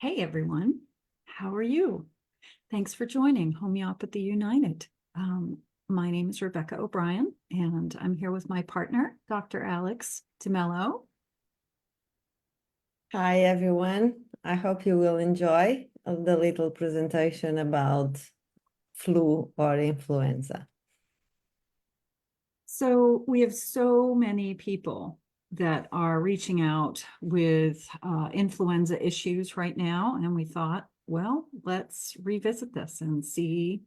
Hey everyone, how are you? Thanks for joining Homeopathy United. My name is Rebecca O'Brien, and I'm here with my partner, Dr. Alex DeMello. Hi, everyone. I hope you will enjoy the little presentation about flu or influenza. So we have so many people that are reaching out with influenza issues right now, and we thought, well, let's revisit this and see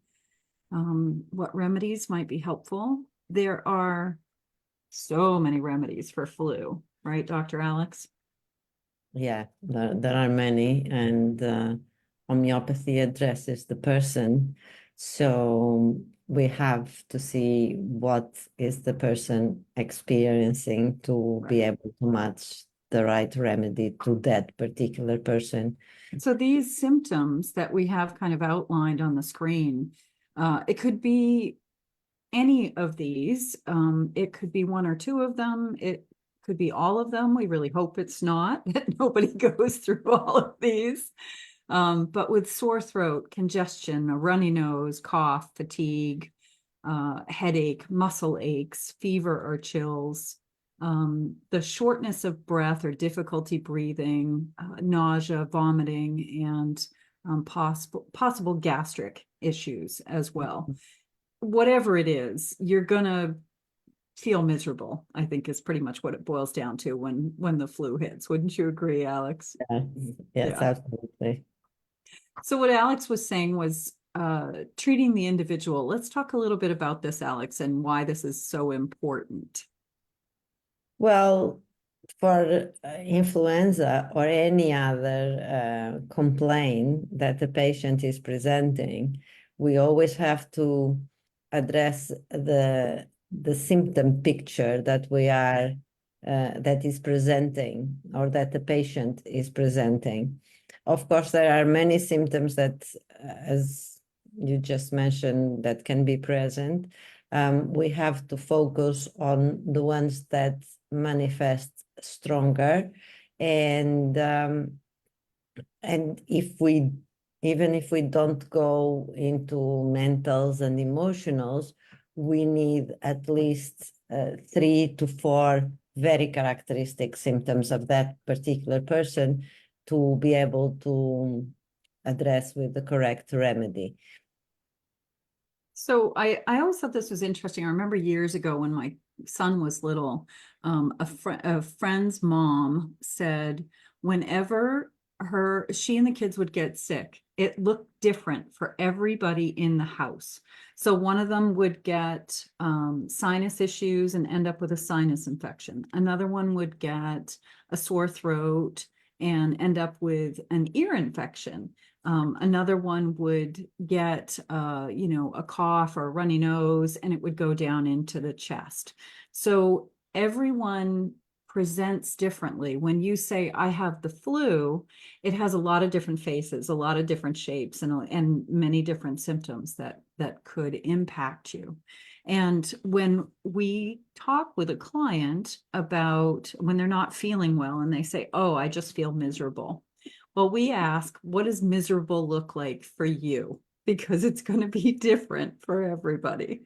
what remedies might be helpful. There are so many remedies for flu, right, Dr. Alex? Yeah, there are many, and homeopathy addresses the person. So we have to see what is the person experiencing to be able to match the right remedy to that particular person. So these symptoms that we have kind of outlined on the screen, it could be any of these. It could be one or two of them. It could be all of them. We really hope it's not, that nobody goes through all of these. But with sore throat, congestion, a runny nose, cough, fatigue, headache, muscle aches, fever or chills, the shortness of breath or difficulty breathing, nausea, vomiting, and possible gastric issues as well. Whatever it is, you're gonna feel miserable, I think, is pretty much what it boils down to when the flu hits. Wouldn't you agree, Alex? Yes, yes, Yeah. absolutely. So what Alex was saying was treating the individual. Let's talk a little bit about this, Alex, and why this is so important. Well, for influenza or any other complaint that the patient is presenting, we always have to address the symptom picture that we are that is presenting or that the patient is presenting. Of course, there are many symptoms that, as you just mentioned, that can be present. We have to focus on the ones that manifest stronger, and if we even if we don't go into mentals and emotionals, we need at least 3 to 4 very characteristic symptoms of that particular person to be able to address with the correct remedy. So I always thought this was interesting. I remember years ago when my son was little, a friend's mom said whenever she and the kids would get sick, it looked different for everybody in the house. So one of them would get sinus issues and end up with a sinus infection. Another one would get a sore throat and end up with an ear infection. Another one would get, a cough or a runny nose, and it would go down into the chest. So everyone presents differently. When you say, I have the flu, it has a lot of different faces, a lot of different shapes, and many different symptoms that could impact you. And when we talk with a client about when they're not feeling well and they say, oh, I just feel miserable. Well, we ask, what does miserable look like for you? Because it's going to be different for everybody.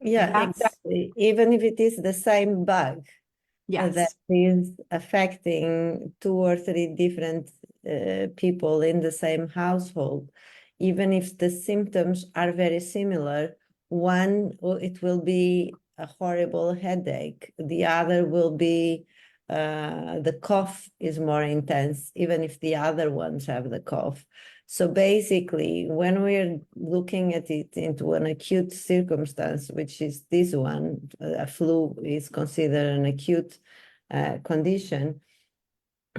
Yeah, That's, exactly. Even if it is the same bug that yes. is affecting 2 or 3 different people in the same household, even if the symptoms are very similar, one, it will be a horrible headache. The other will be the cough is more intense, even if the other ones have the cough. So basically, when we're looking at it into an acute circumstance, which is this one, a flu is considered an acute condition,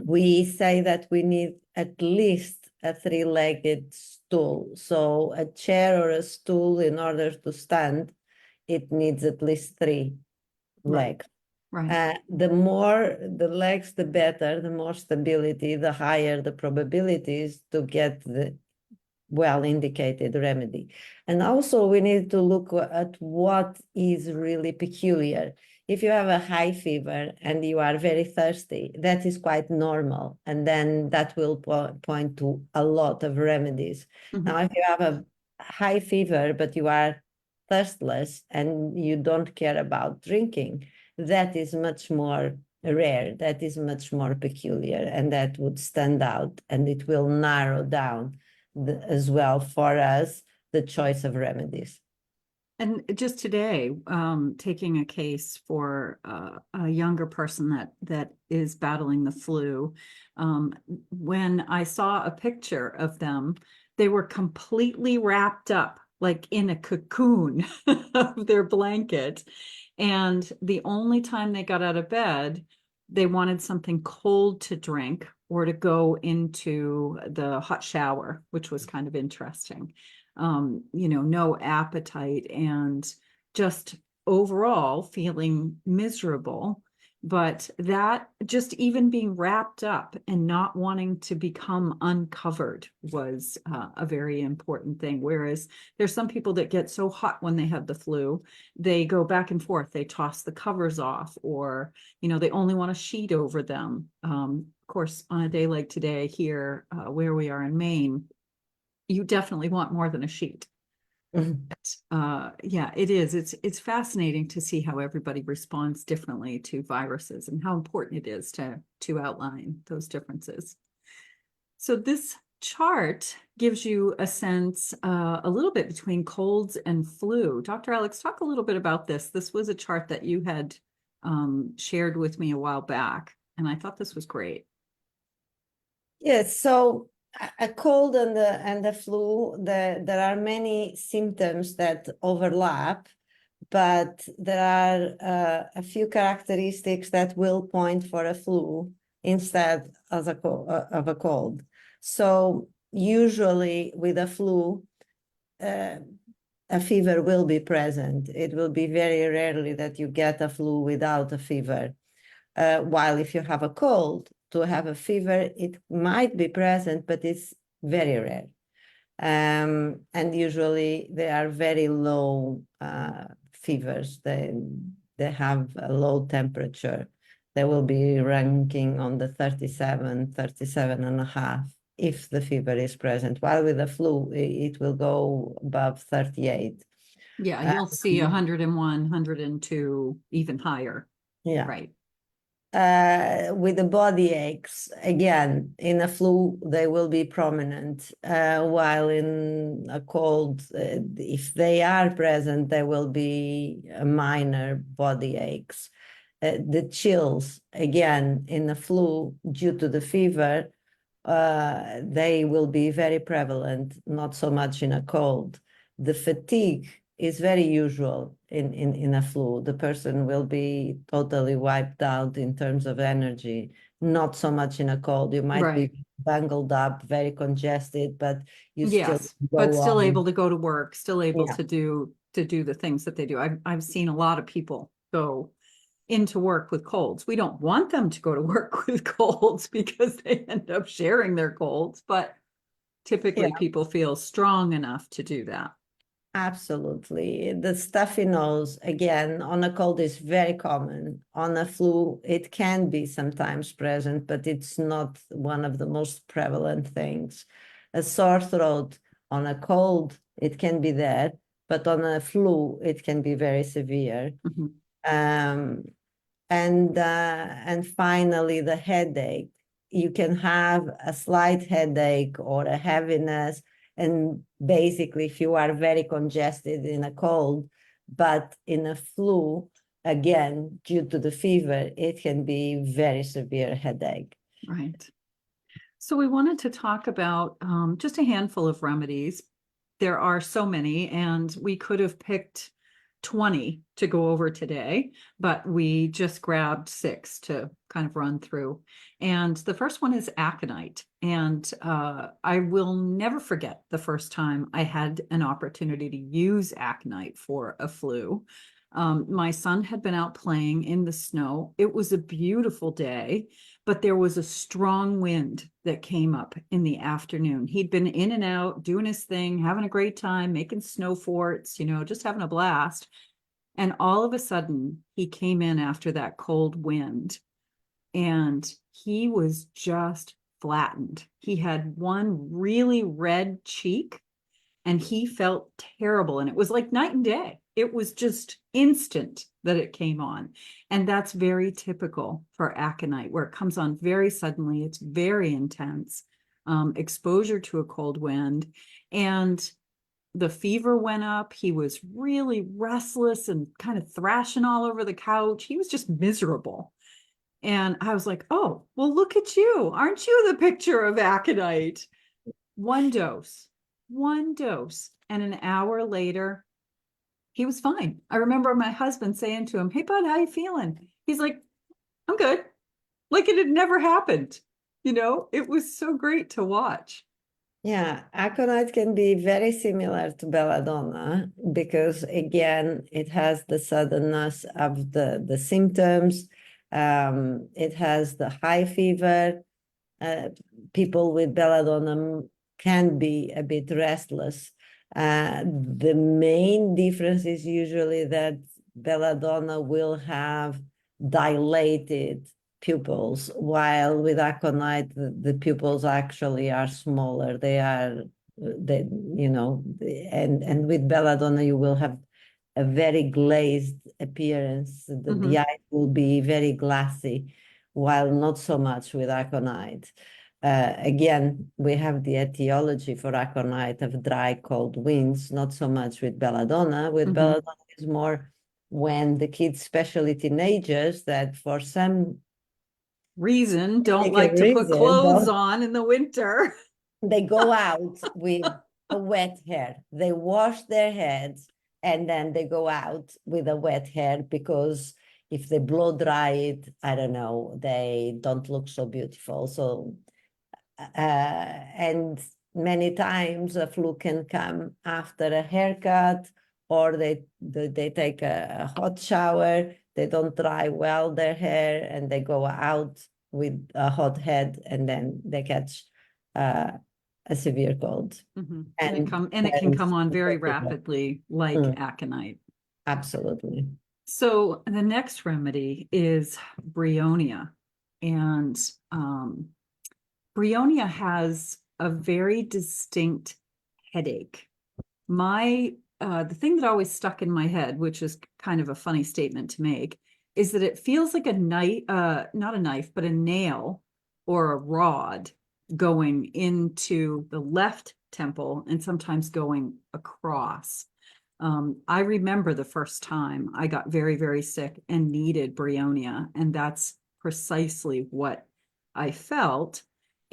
we say that we need at least a 3-legged stool. So a chair or a stool, in order to stand, it needs at least 3 legs. Right. The more the legs, the better, the more stability, the higher the probabilities to get the well-indicated remedy. And also we need to look at what is really peculiar. if you have a high fever and you are very thirsty, that is quite normal. And then that will point to a lot of remedies. Now, if you have a high fever, but you are thirstless and you don't care about drinking, that is much more rare, that is much more peculiar, and that would stand out, and it will narrow down as well for us the choice of remedies. And just today, taking a case for a younger person that is battling the flu, when I saw a picture of them, they were completely wrapped up, like in a cocoon of their blanket. And the only time they got out of bed, they wanted something cold to drink or to go into the hot shower, which was kind of interesting. No appetite and just overall feeling miserable. But that just even being wrapped up and not wanting to become uncovered was a very important thing. Whereas there's some people that get so hot when they have the flu, they go back and forth, they toss the covers off, or, they only want a sheet over them. Of course, on a day like today here, where we are in Maine, you definitely want more than a sheet. Yeah, it is. It's fascinating to see how everybody responds differently to viruses and how important it is to outline those differences. So this chart gives you a sense a little bit between colds and flu. Dr. Alex, talk a little bit about this. This was a chart that you had shared with me a while back, and I thought this was great. Yes, so a cold and the flu, there are many symptoms that overlap, but there are a few characteristics that will point for a flu instead of a cold. So usually with a flu, a fever will be present. It will be very rarely that you get a flu without a fever. While if you have a cold, to have a fever, it might be present, but it's very rare. And usually they are very low fevers. They have a low temperature. They will be ranking on the 37, 37 and a half if the fever is present. While with the flu, it will go above 38. Yeah, you'll see 101, 102, even higher. Yeah. Right. With the body aches, again, in a flu, they will be prominent, while in a cold, if they are present, there will be a minor body aches. The chills, again, in the flu, due to the fever, they will be very prevalent, not so much in a cold. The fatigue is very usual in a flu. The person will be totally wiped out in terms of energy, not so much in a cold. You might be bungled up, very congested, but you still but still on. able to go to work, still able to do the things that they do. I've seen a lot of people go into work with colds. We don't want them to go to work with colds because they end up sharing their colds, but typically people feel strong enough to do that. Absolutely. The stuffy nose, again, on a cold is very common. On a flu, it can be sometimes present, but it's not one of the most prevalent things. A sore throat on a cold, it can be there, but on a flu, it can be very severe. And finally, the headache. You can have a slight headache or a heaviness, and basically, if you are very congested in a cold, but in a flu, again, due to the fever, it can be very severe headache. Right. So we wanted to talk about just a handful of remedies. There are so many, and we could have picked 20 to go over today, but we just grabbed 6 to kind of run through. And the first one is Aconite. And I will never forget the first time I had an opportunity to use Aconite for a flu. My son had been out playing in the snow. It was a beautiful day, but there was a strong wind that came up in the afternoon. He'd been in and out, doing his thing, having a great time, making snow forts, just having a blast. And all of a sudden, he came in after that cold wind and he was just flattened. He had one really red cheek and he felt terrible. And it was like night and day. It was just instant that it came on. And that's very typical for aconite, where it comes on very suddenly. It's very intense, exposure to a cold wind. And the fever went up. He was really restless and kind of thrashing all over the couch. He was just miserable. And I was like, oh, well, look at you. Aren't you the picture of aconite? One dose, one dose. And an hour later, he was fine. I remember my husband saying to him, hey, bud, how you feeling? He's like, I'm good. Like it had never happened. You know, it was so great to watch. Yeah, aconite can be very similar to belladonna because, again, it has the suddenness of the symptoms. It has the high fever. People with belladonna can be a bit restless. The main difference is usually that belladonna will have dilated pupils, while with aconite, the pupils actually are smaller. And with belladonna, you will have a very glazed appearance. The eye will be very glassy, while not so much with aconite. Again, we have the etiology for aconite of dry, cold winds, not so much with belladonna. With belladonna, is more when the kids, especially teenagers, that for some reason don't like to put clothes on in the winter. They go out with a wet hair. They wash their heads and then they go out with a wet hair because if they blow dry it, I don't know, they don't look so beautiful. So, and many times a flu can come after a haircut, or they take a hot shower, they don't dry well their hair, and they go out with a hot head, and then they catch a severe cold. And it can come on very rapidly, like aconite. Absolutely. So the next remedy is bryonia. And bryonia has a very distinct headache. The thing that always stuck in my head, which is kind of a funny statement to make, is that it feels like a knife, not a knife, but a nail or a rod going into the left temple and sometimes going across. I remember the first time I got very, very sick and needed bryonia, and that's precisely what I felt.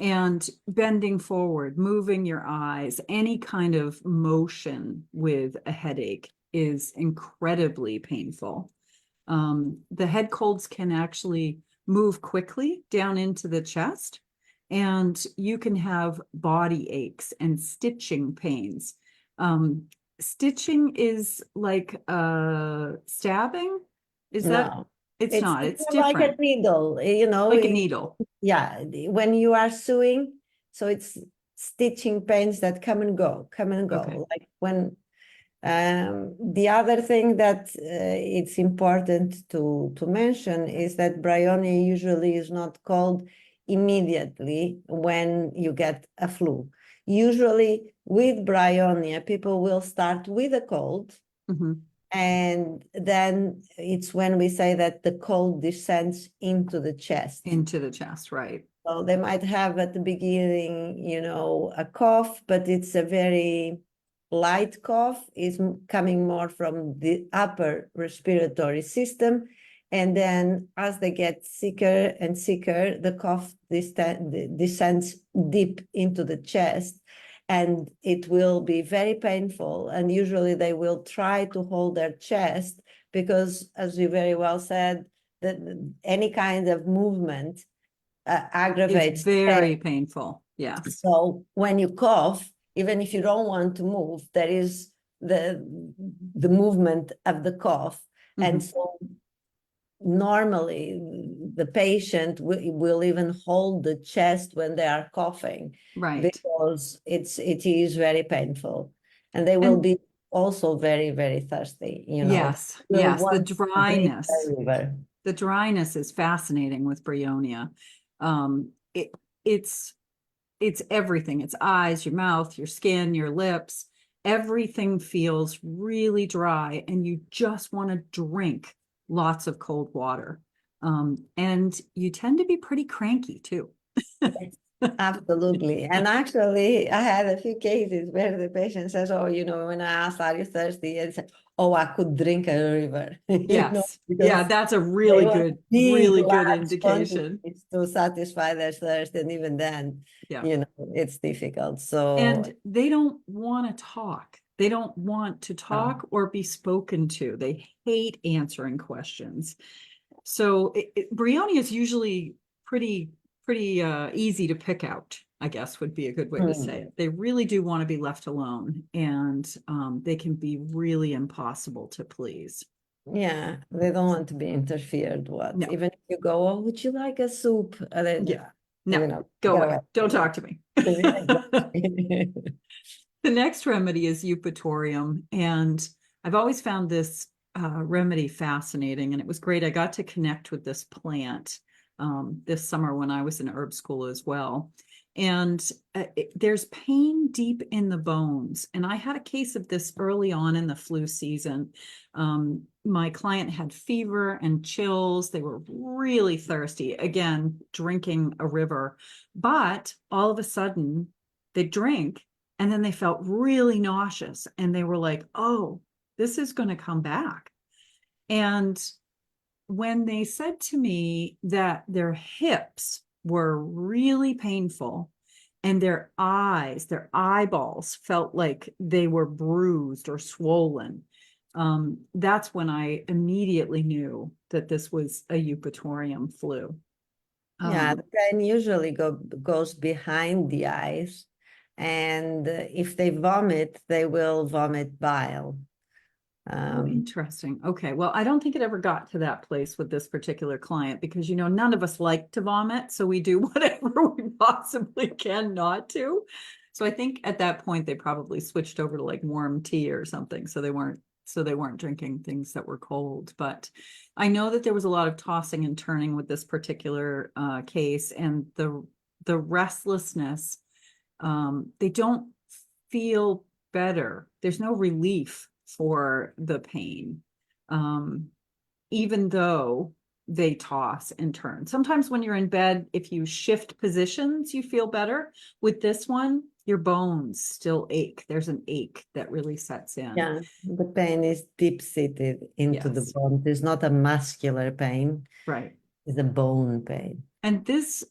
And bending forward, moving your eyes, any kind of motion with a headache is incredibly painful. The head colds can actually move quickly down into the chest, and you can have body aches and stitching pains. Stitching is like stabbing? Is that? No, It's not. It's like a different. needle, Like a needle. Yeah, when you are sewing, so it's stitching pains that come and go. Okay. Like when the other thing that it's important to mention is that bryonia usually is not called immediately when you get a flu. Usually with bryonia, people will start with a cold, and then it's when we say that the cold descends into the chest. Into the chest, right. So they might have at the beginning, a cough, but it's a very light cough, is coming more from the upper respiratory system. And then as they get sicker and sicker, the cough descends deep into the chest, and it will be very painful. And usually they will try to hold their chest because, as you very well said, that any kind of movement aggravates. It's very painful. Yes. So when you cough, even if you don't want to move, there is the movement of the cough. And so normally the patient will even hold the chest when they are coughing, right, because it is very painful, and they will be also very, very thirsty, you know. Yes, Will yes, the want to drink dryness. the river. The dryness is fascinating with Bryonia. It it's everything. It's eyes, your mouth, your skin, your lips. Everything feels really dry, and you just want to drink lots of cold water. And you tend to be pretty cranky too. Yes, absolutely. And actually, I had a few cases where the patient says, "Oh, you know, when I asked, are you thirsty?" and said, "Oh, I could drink a river," you know, Yes. Yeah, because that's a they want big, really good large indication. quantities to satisfy their thirst, and even then, Yeah. you know, it's difficult. So, And they don't want to talk. They don't want to uh, talk or be spoken to. They hate answering questions. So Bryonia is usually pretty easy to pick out, I guess would be a good way to say it. They really do want to be left alone, and they can be really impossible to please. yeah, they don't want to be interfered with. No, Even if you go, "Oh, would you like a soup?" And then, yeah, you no, know, go get away. away. Don't talk to me. Exactly. The next remedy is Eupatorium, and I've always found this remedy fascinating, and it was great. I got to connect with this plant this summer when I was in herb school as well. And there's pain deep in the bones. And I had a case of this early on in the flu season. My client had fever and chills. They were really thirsty, again, drinking a river. But all of a sudden, they drink and then they felt really nauseous. And they were like, oh, this is going to come back. And when they said to me that their hips were really painful and their eyes, their eyeballs felt like they were bruised or swollen, that's when I immediately knew that this was a Eupatorium flu. Yeah, the pain usually goes behind the eyes, and if they vomit, they will vomit bile. Oh, interesting. Okay. Well, I don't think it ever got to that place with this particular client because, none of us like to vomit. So we do whatever we possibly can not to. So I think at that point they probably switched over to like warm tea or something. So they weren't drinking things that were cold. But I know that there was a lot of tossing and turning with this particular case, and the restlessness. They don't feel better. There's no relief for the pain, um, even though they toss and turn. Sometimes when you're in bed, if you shift positions, you feel better. With this one, your bones still ache. There's an ache that really sets in. Yeah, the pain is deep-seated into the Yes, bone. It's not a muscular pain, right. it's a bone pain. And this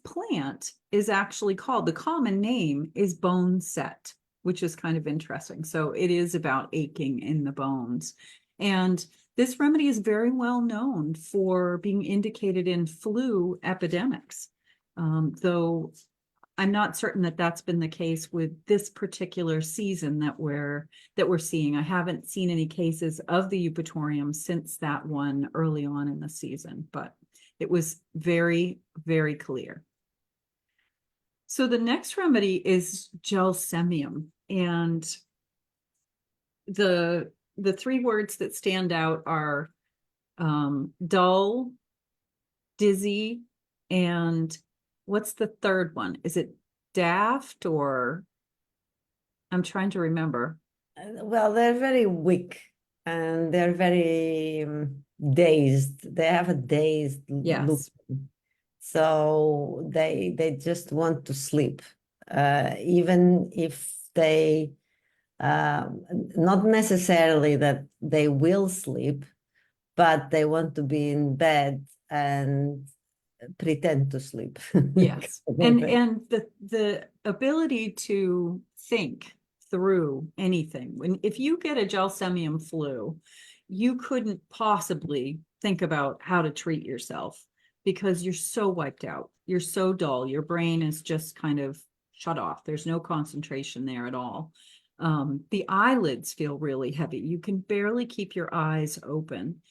plant is actually called, the common name is bone set, which is kind of interesting. So it is about aching in the bones. And this remedy is very well known for being indicated in flu epidemics. Though I'm not certain that that's been the case with this particular season that we're seeing. I haven't seen any cases of the Eupatorium since that one early on in the season, but it was very, very clear. So the next remedy is Gelsemium, and the three words that stand out are dull, dizzy, and what's the third one? Is it daft, or I'm trying to remember. Well, they're very weak and they're very dazed. They have a dazed look. Yes. So they just want to sleep, even if they not necessarily that they will sleep, but they want to be in bed and pretend to sleep. Yes. Kind And of thing. the ability to think through anything. If you get a Gelsemium flu, you couldn't possibly think about how to treat yourself because you're so wiped out. You're so dull. Your brain is just kind of shut off. There's no concentration there at all. The eyelids feel really heavy. You can barely keep your eyes open.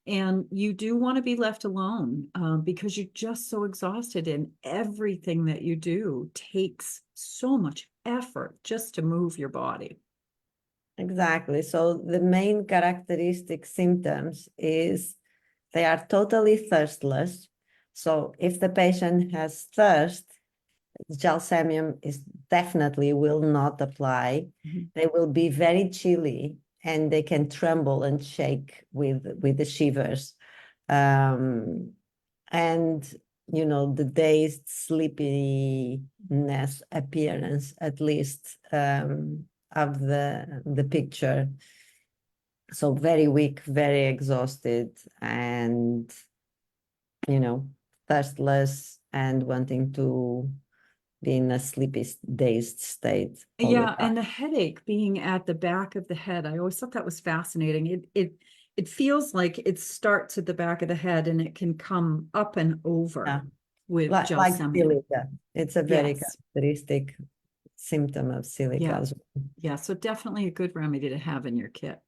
And you do want to be left alone because you're just so exhausted, and everything that you do takes so much effort just to move your body. Exactly. So the main characteristic symptoms is they are totally thirstless. So if the patient has thirst, Gelsemium is definitely will not apply. Mhm. They will be very chilly and they can tremble and shake with the shivers. And the dazed sleepiness appearance, at least of the picture. So very weak, very exhausted, and thirstless and wanting to be in a sleepy, dazed state all the Yeah, time. and the headache being at the back of the head, I always thought that was fascinating. It feels like it starts at the back of the head and it can come up and over Yeah. with Like gelsemium. silica. It's a very Yes. characteristic symptom of silica Yeah. as well. Yeah. So definitely a good remedy to have in your kit.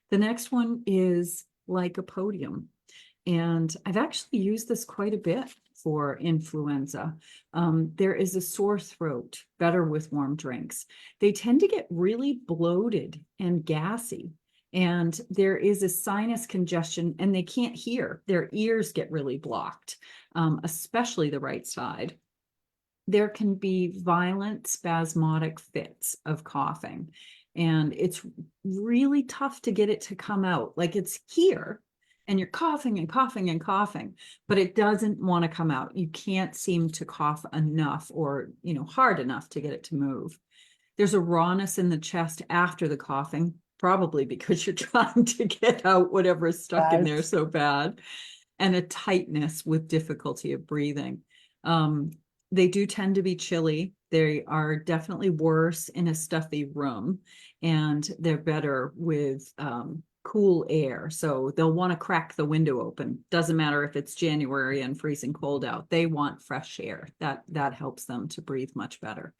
The next one is Lycopodium. And I've actually used this quite a bit for influenza. There is a sore throat, better with warm drinks. They tend to get really bloated and gassy. And there is a sinus congestion and they can't hear. Their ears get really blocked, especially the right side. There can be violent spasmodic fits of coughing. And it's really tough to get it to come out. Like it's here and you're coughing and coughing and coughing, but it doesn't want to come out. You can't seem to cough enough or, hard enough to get it to move. There's a rawness in the chest after the coughing, probably because you're trying to get out whatever is stuck in there Right. so bad, and a tightness with difficulty of breathing. Um, they do tend to be chilly. They are definitely worse in a stuffy room, and they're better with cool air. So they'll want to crack the window open. Doesn't matter if it's January and freezing cold out. They want fresh air. That helps them to breathe much better.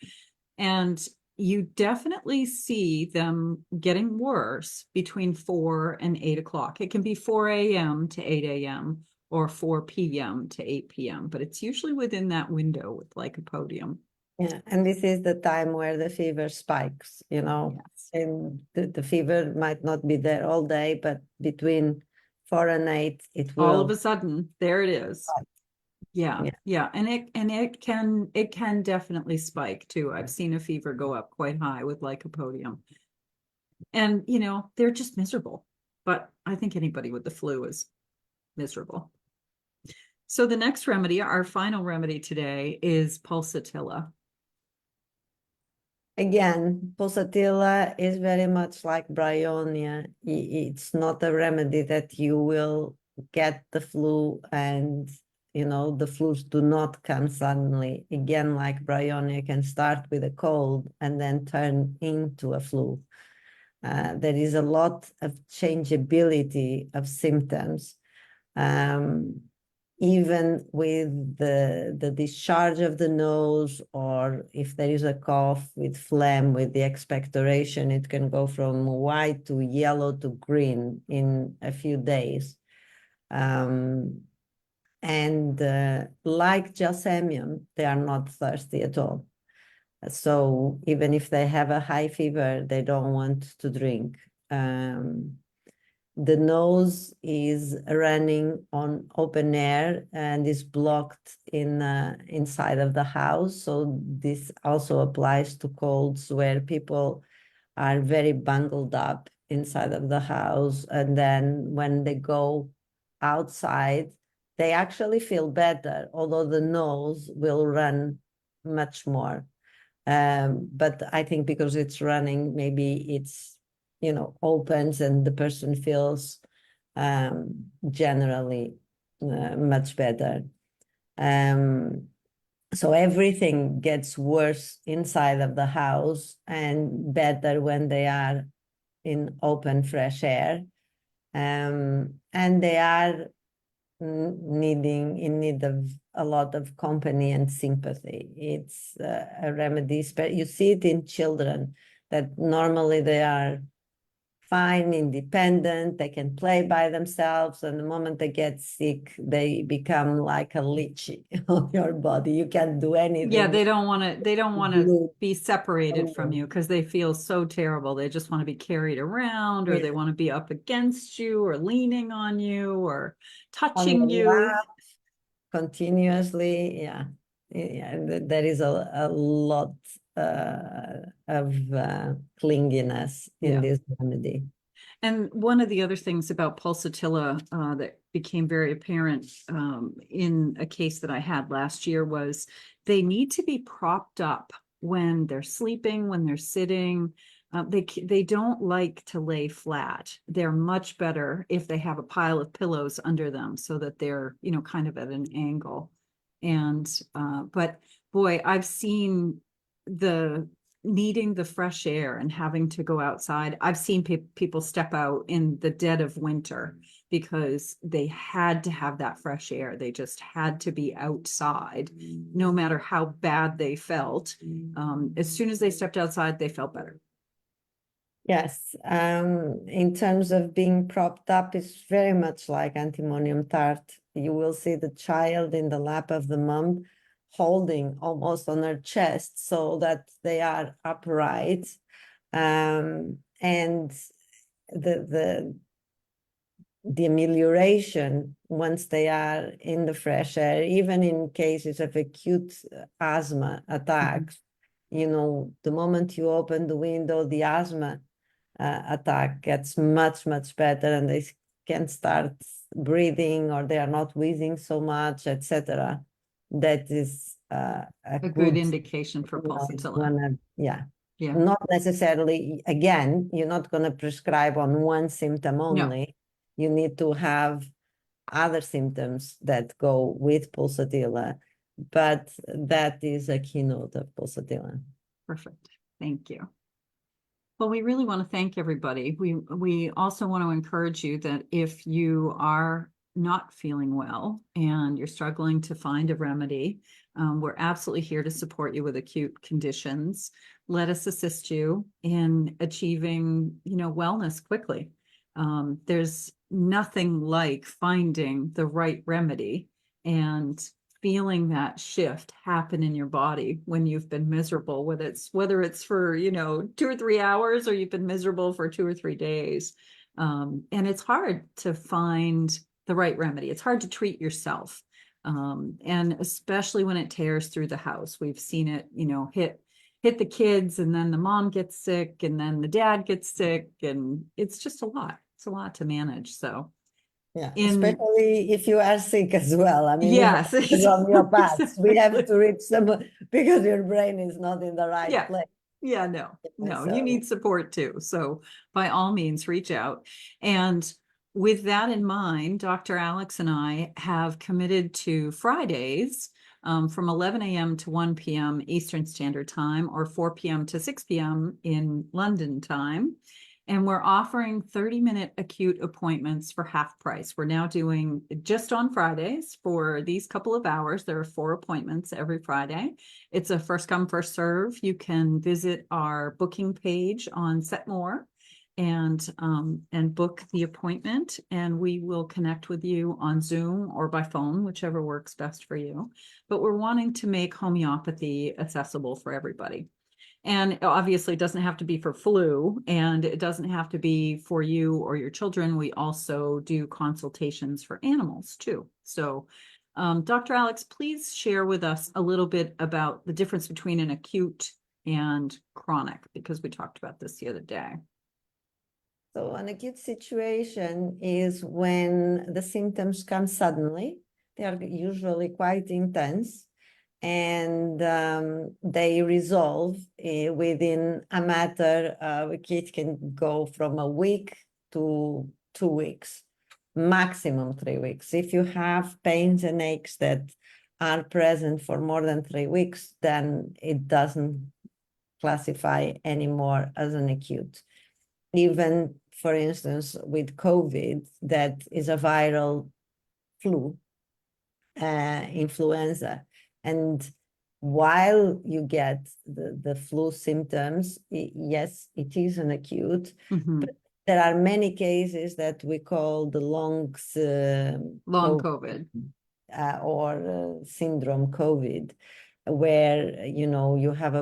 And you definitely see them getting worse between 4 and 8 o'clock. It can be 4 a.m. to 8 a.m. or 4 p.m. to 8 p.m., but it's usually within that window with Lycopodium. Yeah, and this is the time where the fever spikes, Yes. and the fever might not be there all day, but between 4 and 8, it All of will. a sudden, there it is. Yeah, Yeah, yeah. And it can definitely spike too. I've seen a fever go up quite high with Lycopodium. And they're just miserable. But I think anybody with the flu is miserable. So the next remedy, our final remedy today, is pulsatilla. again, pulsatilla is very much like bryonia. It's not a remedy that you will get the flu and the flus do not come suddenly. Again, like bryonia can start with a cold and then turn into a flu. There is a lot of changeability of symptoms. Even with the discharge of the nose, or if there is a cough with phlegm, with the expectoration, it can go from white to yellow to green in a few days. And like Gelsemium, they are not thirsty at all. So even if they have a high fever, they don't want to drink. The nose is running on open air and is blocked inside of the house. So this also applies to colds where people are very bundled up inside of the house. And then when they go outside, they actually feel better, although the nose will run much more. But I think because it's running, maybe it's, opens and the person feels generally much better. So everything gets worse inside of the house and better when they are in open, fresh air. And they are in need of a lot of company and sympathy. It's a remedy, but you see it in children that normally they are fine, independent, they can play by themselves, and the moment they get sick, they become like a leech on your body. You can't do anything. Yeah, they don't want to Glued. be separated from Oh. you because they feel so terrible. They just want to be carried around, or Yeah. they want to be up against you or leaning on you or On touching your you. lap continuously. Yeah. Yeah, there is a lot of clinginess in Yeah. this remedy. And one of the other things about pulsatilla that became very apparent in a case that I had last year was they need to be propped up when they're sleeping, when they're sitting. They don't like to lay flat. They're much better if they have a pile of pillows under them so that they're, you know, kind of at an angle. And but boy, I've seen the needing the fresh air and having to go outside. I've seen people step out in the dead of winter because they had to have that fresh air. They just had to be outside, no matter how bad they felt. As soon as they stepped outside, they felt better. Yes, in terms of being propped up, it's very much like antimonium tart. You will see the child in the lap of the mom holding almost on her chest so that they are upright. And the amelioration once they are in the fresh air, even in cases of acute asthma attacks, you know, the moment you open the window, the asthma attack gets much, much better, and they can start breathing, or they are not wheezing so much, etc. That is a A good good, indication for you know, it's pulsatilla. yeah. Yeah. Not necessarily, again, you're not going to prescribe on one symptom No. only. You need to have other symptoms that go with pulsatilla, but that is a keynote of pulsatilla. Perfect. Thank you. Well, we really want to thank everybody. We also want to encourage you that if you are not feeling well and you're struggling to find a remedy, we're absolutely here to support you with acute conditions. Let us assist you in achieving, you know, wellness quickly. There's nothing like finding the right remedy and feeling that shift happen in your body when you've been miserable, whether it's for, you know, 2 or 3 hours, or you've been miserable for 2 or 3 days. And it's hard to find the right remedy. It's hard to treat yourself. And especially when it tears through the house. We've seen it, you know, hit the kids, and then the mom gets sick, and then the dad gets sick, and it's just a lot. It's a lot to manage. So yeah, in especially if you are sick as well. I mean, yes, as homeopaths, we have exactly. to reach someone because your brain is not in the right Yeah. place. Yeah, no, you So, need support too. So by all means, reach out. And with that in mind, Dr. Alex and I have committed to Fridays from 11 a.m. to 1 p.m. Eastern Standard Time, or 4 p.m. to 6 p.m. in London time. And we're offering 30-minute acute appointments for half price. We're now doing just on Fridays for these couple of hours. There are 4 appointments every Friday. It's a first come, first serve. You can visit our booking page on Setmore and book the appointment, and we will connect with you on Zoom or by phone, whichever works best for you. But we're wanting to make homeopathy accessible for everybody. And obviously, it doesn't have to be for flu, and it doesn't have to be for you or your children. We also do consultations for animals too. So, Dr. Alex, please share with us a little bit about the difference between an acute and chronic, because we talked about this the other day. so an acute situation is when the symptoms come suddenly. They are usually quite intense, and they resolve within a matter of, it can go from a week to 2 weeks, maximum 3 weeks. If you have pains and aches that are present for more than 3 weeks, then it doesn't classify anymore as an acute. Even, for instance, with COVID, that is a viral flu, influenza. And while you get the flu symptoms, yes, it is an acute, Mhm. but there are many cases that we call the lungs Long COVID. or syndrome COVID, where you have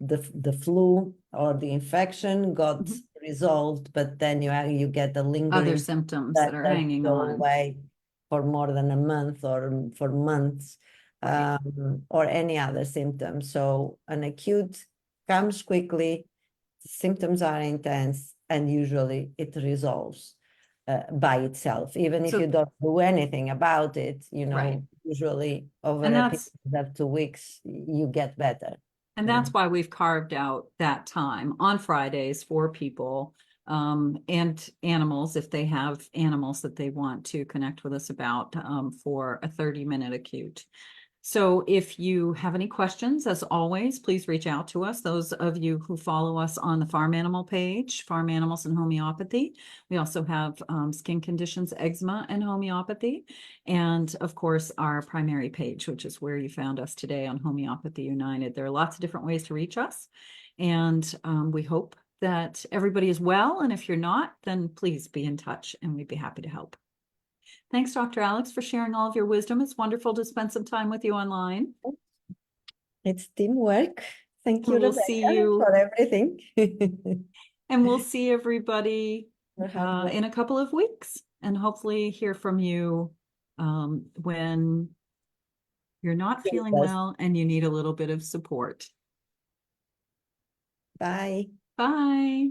the flu or the infection got Mhm. resolved, but then you get the Other lingering symptoms that that are doesn't hanging go on. away for more than a month or for months, Right. or any other symptoms. So an acute comes quickly, symptoms are intense, and usually it resolves by itself. Even if So, you don't do anything about it, right. usually over And a period that's of 2 weeks, you get better. And that's why we've carved out that time on Fridays for people and animals, if they have animals that they want to connect with us about for a 30-minute acute. So if you have any questions, as always, please reach out to us. Those of you who follow us on the farm animal page, Farm Animals and Homeopathy. We also have skin conditions, eczema and homeopathy. And of course, our primary page, which is where you found us today on Homeopathy United. There are lots of different ways to reach us. And we hope that everybody is well. And if you're not, then please be in touch and we'd be happy to help. Thanks, Dr. Alex, for sharing all of your wisdom. It's wonderful to spend some time with you online. It's teamwork. Thank you, And we'll see Rebecca, you, for everything. and we'll see everybody For hard work. in a couple of weeks and hopefully hear from you when you're not feeling Yes. well and you need a little bit of support. Bye. Bye.